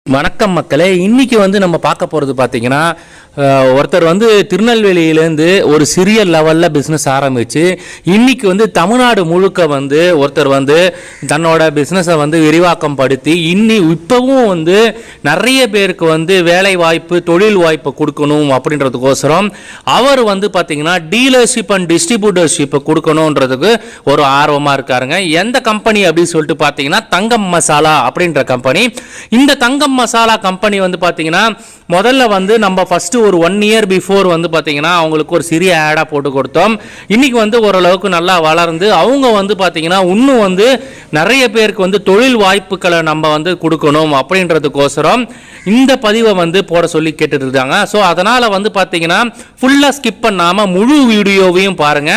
வணக்கம் மக்களே. இன்னைக்கு நம்ம பார்க்க போகிறது பார்த்தீங்கன்னா, ஒருத்தர் திருநெல்வேலியிலேருந்து ஒரு சிறிய லெவலில் பிஸ்னஸ் ஆரம்பித்து இன்னைக்கு தமிழ்நாடு முழுக்க ஒருத்தர் தன்னோட பிஸ்னஸை விரிவாக்கம் படுத்தி இப்போவும் நிறைய பேருக்கு வேலை வாய்ப்பு தொழில் வாய்ப்பு கொடுக்கணும் அப்படின்றதுக்கோசரம் அவர் பார்த்தீங்கன்னா டீலர்ஷிப் அண்ட் டிஸ்ட்ரிபியூட்டர்ஷிப் கொடுக்கணுன்றதுக்கு ஒரு ஆர்வமாக இருக்காருங்க. எந்த கம்பெனி அப்படின்னு சொல்லிட்டு பார்த்தீங்கன்னா தங்கம் மசாலா அப்படின்ற கம்பெனி. இந்த தங்கம் மசாலா கம்பெனி பாத்தீங்கன்னா முதல்ல நம்ம ஃபர்ஸ்ட் ஒரு 1 இயர் பிஃபோர் பாத்தீங்கன்னா அவங்களுக்கு ஒரு சிறிய ஆடா போட்டு கொடுத்தோம். இன்னைக்கு ஓரளவுக்கு நல்லா வளர்ந்து அவங்க பாத்தீங்கன்னா இன்னும் நிறைய பேருக்கு தொழில் வாய்ப்புகளை நம்ம கொடுக்கணும் அப்படின்றதுக்கோசரம் இந்த பதிவை போட சொல்லி கேட்டுட்டு இருக்காங்க. ஸோ அதனால பாத்தீங்கன்னா ஃபுல்லா ஸ்கிப் பண்ணாம முழு வீடியோவையும் பாருங்க.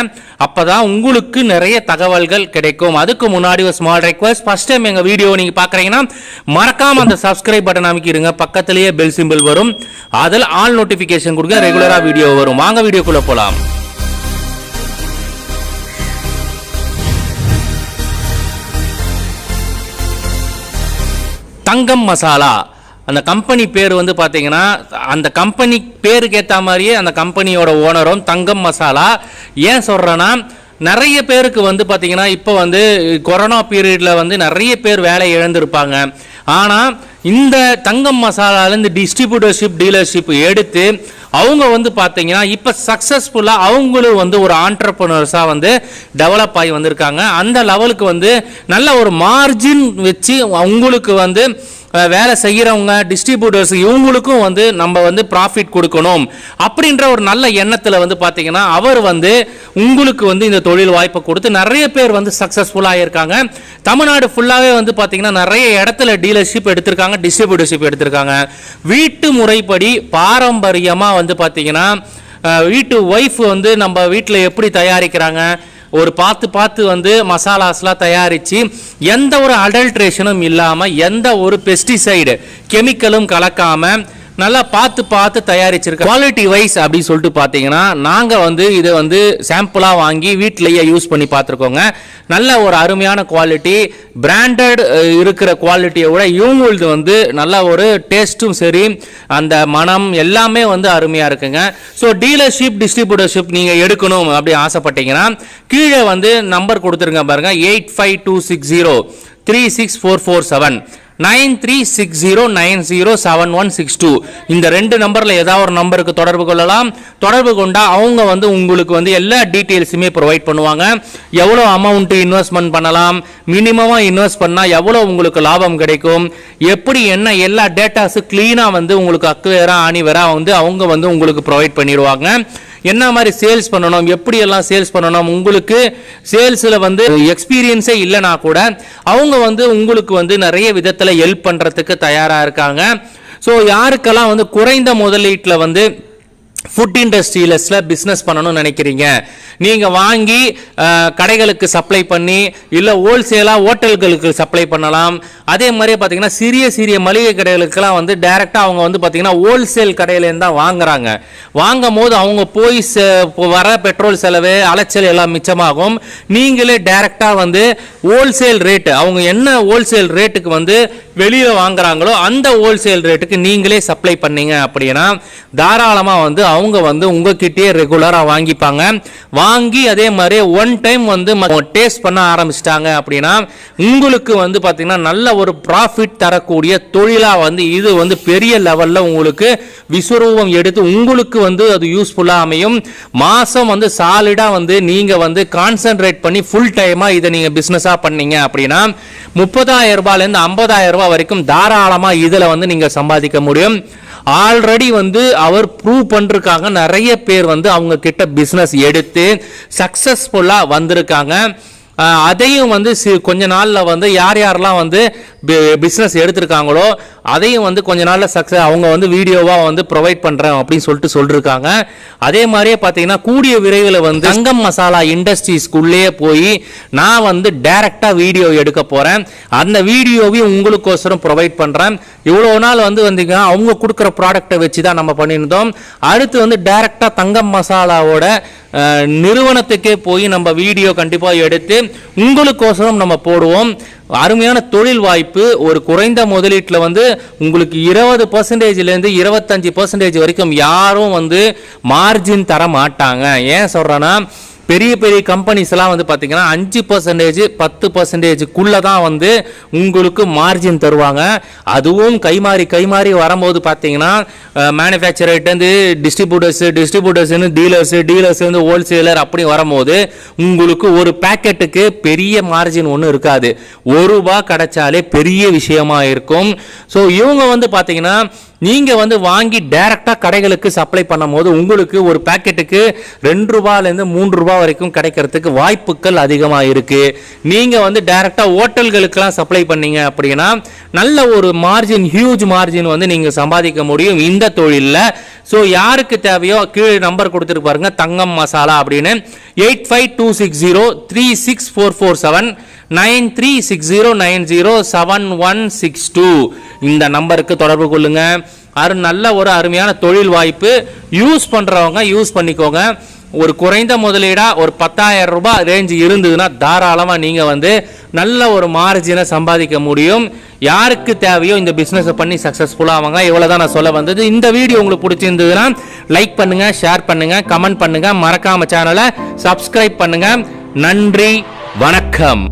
அப்பதான் உங்களுக்கு நிறைய தகவல்கள் கிடைக்கும். அதுக்கு முன்னாடி ஒரு ஸ்மால் ரெக்வெஸ்ட், ஃபர்ஸ்ட் டைம் எங்க வீடியோ நீங்க பாக்குறீங்கன்னா மறக்காம அந்த சப்ஸ்கிரைப் பட்டன் அமைக்கிருங்க. பக்கத்திலேயே பெல் சிம்பிள் வரும், அதில் ஆல் நோட்டிபிகேஷன் கொடுங்க. ரெகுலரா வீடியோ வரும். வாங்க வீடியோக்குள்ள போலாம். தங்கம் மசாலா அந்த கம்பெனி பேர் பார்த்தீங்கன்னா அந்த கம்பெனி பேருக்கு ஏற்ற மாதிரியே அந்த கம்பெனியோட ஓனரும் தங்கம் மசாலா. ஏன் சொல்கிறேன்னா நிறைய பேருக்கு பார்த்தீங்கன்னா இப்போ கொரோனா பீரியடில் நிறைய பேர் வேலை இழந்திருப்பாங்க. ஆனால் இந்த தங்கம் மசாலாலேருந்து டிஸ்ட்ரிபியூட்டர்ஷிப் டீலர்ஷிப் எடுத்து அவங்க பார்த்தீங்கன்னா இப்போ சக்ஸஸ்ஃபுல்லாக அவங்களும் ஒரு ஆண்டர்ப்ரனர்ஸாக டெவலப் ஆகி வந்திருக்காங்க. அந்த லெவலுக்கு நல்ல ஒரு மார்ஜின் வச்சு அவங்களுக்கு வேலை செய்கிறவங்க டிஸ்ட்ரிபியூட்டர்ஸ் இவங்களுக்கும் நம்ம ப்ராஃபிட் கொடுக்கணும் அப்படின்ற ஒரு நல்ல எண்ணத்தில் பார்த்தீங்கன்னா அவர் உங்களுக்கு இந்த தொழில் வாய்ப்பை கொடுத்து நிறைய பேர் சக்ஸஸ்ஃபுல்லாக இருக்காங்க. தமிழ்நாடு ஃபுல்லாகவே பார்த்தீங்கன்னா நிறைய இடத்துல டீலர்ஷிப் எடுத்திருக்காங்க, டிஸ்ட்ரிபியூட்டர்ஷிப் எடுத்திருக்காங்க. வீட்டு முறைப்படி பாரம்பரியமாக பார்த்தீங்கன்னா வீட்டு ஒய்ஃப் நம்ம வீட்டில் எப்படி தயாரிக்கிறாங்க ஒரு பார்த்து மசாலாஸ்லாம் தயாரித்து எந்த ஒரு அடல்ட்ரேஷனும் இல்லாமல் எந்த ஒரு பெஸ்டிசைடு கெமிக்கலும் கலக்காமல் நல்லா பார்த்து தயாரிச்சிருக்க குவாலிட்டி வைஸ் அப்படின்னு சொல்லிட்டு பார்த்தீங்கன்னா நாங்கள் இதை சாம்பிளாக வாங்கி வீட்டிலேயே யூஸ் பண்ணி பார்த்துருக்கோங்க. நல்ல ஒரு அருமையான குவாலிட்டி, பிராண்டட் இருக்கிற குவாலிட்டியை விட இவங்களுக்கு நல்ல ஒரு டேஸ்ட்டும் சரி அந்த மனம் எல்லாமே அருமையாக இருக்குங்க. ஸோ டீலர்ஷிப் டிஸ்ட்ரிபியூட்டர்ஷிப் நீங்கள் எடுக்கணும் அப்படி ஆசைப்பட்டீங்கன்னா கீழே நம்பர் கொடுத்துருங்க பாருங்க, 8526036447 9360907162. இந்த 2 நம்பர்ல ஏதாவது ஒரு நம்பருக்கு தொடர்பு கொள்ளலாம். தொடர்பு கொண்டா அவங்க உங்களுக்கு எல்லா டீடைல்ஸுமே ப்ரொவைட் பண்ணுவாங்க. எவ்வளோ அமௌண்ட் இன்வெஸ்ட்மெண்ட் பண்ணலாம், மினிமமா இன்வெஸ்ட் பண்ணா எவ்வளோ உங்களுக்கு லாபம் கிடைக்கும், எப்படி என்ன எல்லா டேட்டாஸ் கிளீனா உங்களுக்கு அக்வேரா ஆணிவேரா அவங்க உங்களுக்கு ப்ரொவைட் பண்ணிடுவாங்க. என்ன மாதிரி சேல்ஸ் பண்ணணும், எப்படி எல்லாம் சேல்ஸ் பண்ணணும், உங்களுக்கு சேல்ஸ்ல எக்ஸ்பீரியன்ஸே இல்லைனா கூட அவங்க உங்களுக்கு நிறைய விதத்தில் ஹெல்ப் பண்றதுக்கு தயாரா இருக்காங்க. ஸோ யாருக்கெல்லாம் குறைந்த முதலீட்டில் ஃபுட் இண்டஸ்ட்ரியில பிசினஸ் பண்ணணும்னு நினைக்கிறீங்க, நீங்க வாங்கி கடைகளுக்கு சப்ளை பண்ணி இல்ல ஹோல்சேலா ஹோட்டல்களுக்கு சப்ளை பண்ணலாம். அதே மாதிரி பாத்தீங்கன்னா சிறிய மளிகை கடைகளுக்கெல்லாம் டைரக்டா அவங்க பாத்தீங்கன்னா ஹோல்சேல் கடையில இருந்தா வாங்குறாங்க. வாங்கும் போது அவங்க போய் வர பெட்ரோல் செலவு அலைச்சல் எல்லாம் மிச்சமாகும். நீங்களே டைரக்டா ஹோல்சேல் ரேட் அவங்க என்ன ஹோல்சேல் ரேட்டுக்கு வெளியில வாங்குறாங்களோ அந்த ஹோல்சேல் ரேட்டுக்கு நீங்களே சப்ளை பண்ணீங்க அப்படின்னா தாராளமா அவங்க உங்ககிட்டயே ரெகுலரா வாங்கிப்பாங்க. வாங்கி அதே மாதிரி ஒன் டைம் டேஸ்ட் பண்ண ஆரம்பிச்சிட்டாங்க அப்படின்னா உங்களுக்கு பாத்தீங்கன்னா நல்ல ஒரு ப்ராஃபிட் தரக்கூடிய தொழிலா இது பெரிய லெவல்ல உங்களுக்கு விஸ்வரூபம் எடுத்து உங்களுக்கு அது யூஸ்ஃபுல்லா அமையும். மாசம் சாலிடா நீங்க கான்சென்ட்ரேட் பண்ணி ஃபுல் டைமா இதை நீங்க பிசினஸா பண்ணீங்க அப்படின்னா 30,000 ரூபாயில இருந்து 50,000 ரூபாய் வரைக்கும் தாராளமா இதுல நீங்க சம்பாதிக்க முடியும். ஆல்ரெடி அவர் ப்ரூவ் பண்ணிருக்காங்க. நிறைய பேர் அவங்க கிட்ட பிசினஸ் எடுத்து சக்சஸ்ஃபுல்லா வந்திருக்காங்க. அதையும் கொஞ்ச நாள்ல யார் யாரெல்லாம் பிசினஸ் எடுத்திருக்காங்களோ அதையும் கொஞ்ச நாள்ல சக்சஸ் அவங்க வீடியோவா ப்ரொவைட் பண்றேன் அப்படின்னு சொல்லிருக்காங்க. அதே மாதிரியே பாத்தீங்கன்னா கூடிய விரைவில் தங்கம் மசாலா இண்டஸ்ட்ரீஸ்க்குள்ளே போய் நான் டைரக்டா வீடியோ எடுக்க போறேன். அந்த வீடியோவையும் உங்களுக்கோசரம் ப்ரொவைட் பண்றேன். இவ்வளவு நாள் வந்தீங்க அவங்க கொடுக்குற ப்ராடக்டை வச்சுதான் நம்ம பண்ணியிருந்தோம். அடுத்து டைரக்டா தங்கம் மசாலாவோட நிறுவனத்துக்கே போய் நம்ம வீடியோ கண்டிப்பா எடுத்து உங்களுக்கோசரம் நம்ம போடுவோம். அருமையான தொழில் வாய்ப்பு. ஒரு குறைந்த முதலீட்டில் வந்து உங்களுக்கு 20%லேருந்து 25% வரைக்கும் யாரும் வந்து மார்ஜின் தர மாட்டாங்க. ஏன் சொல்றேன்னா, பெரிய பெரிய கம்பெனிஸ் எல்லாம் வந்து பார்த்தீங்கன்னா 5% 10%க்குள்ள தான் வந்து உங்களுக்கு மார்ஜின் தருவாங்க. அதுவும் கைமாறி வரும்போது பார்த்தீங்கன்னா மேனுஃபேக்சரர்கிட்டேருந்து டிஸ்ட்ரிபியூட்டர்ஸ் டீலர்ஸ் வந்து ஹோல்சேலர் அப்படி வரும்போது உங்களுக்கு ஒரு பேக்கெட்டுக்கு பெரிய மார்ஜின் ஒன்றும் இருக்காது. ₹1 கிடைச்சாலே பெரிய விஷயமா இருக்கும். ஸோ இவங்க வந்து பார்த்தீங்கன்னா நீங்க வந்து வாங்கி டைரக்டா கடைகளுக்கு சப்ளை பண்ணும்போது உங்களுக்கு ஒரு பாக்கெட்டுக்கு ₹2லேருந்து ₹3 வரைக்கும் கிடைக்கிறதுக்கு வாய்ப்புகள் அதிகமா இருக்கு. நீங்க வந்து டைரக்டா ஹோட்டல்களுக்கெல்லாம் சப்ளை பண்ணீங்க அப்படின்னா நல்ல ஒரு மார்ஜின், ஹியூஜ் மார்ஜின் வந்து நீங்க சம்பாதிக்க முடியும் இந்த தொழில்ல. ஸோ யாருக்கு தேவையோ கீழே நம்பர் கொடுத்துட்டு பாருங்க, தங்கம் மசாலா அப்படின்னு. 8526036447 9360907162 இந்த நம்பருக்கு தொடர்பு கொள்ளுங்க. நல்ல ஒரு அருமையான தொழில் வாய்ப்பு. யூஸ் பண்றவங்க யூஸ் பண்ணிக்கோங்க. ஒரு குறைந்த முதலீடா ஒரு ₹10,000 ரேஞ்ச் இருந்ததுன்னா தாராளமா நீங்க வந்து நல்ல ஒரு மார்ஜினை சம்பாதிக்க முடியும். யாருக்கு தேவையோ இந்த பிசினஸ் பண்ணி சக்சஸ்ஃபுல்லா ஆவாங்க. இவ்வளவுதான் நான் சொல்ல வந்தது. இந்த வீடியோ உங்களுக்கு பிடிச்சிருந்ததுன்னா லைக் பண்ணுங்க, ஷேர் பண்ணுங்க, கமெண்ட் பண்ணுங்க, மறக்காம சேனலை சப்ஸ்கிரைப் பண்ணுங்க. நன்றி, வணக்கம்.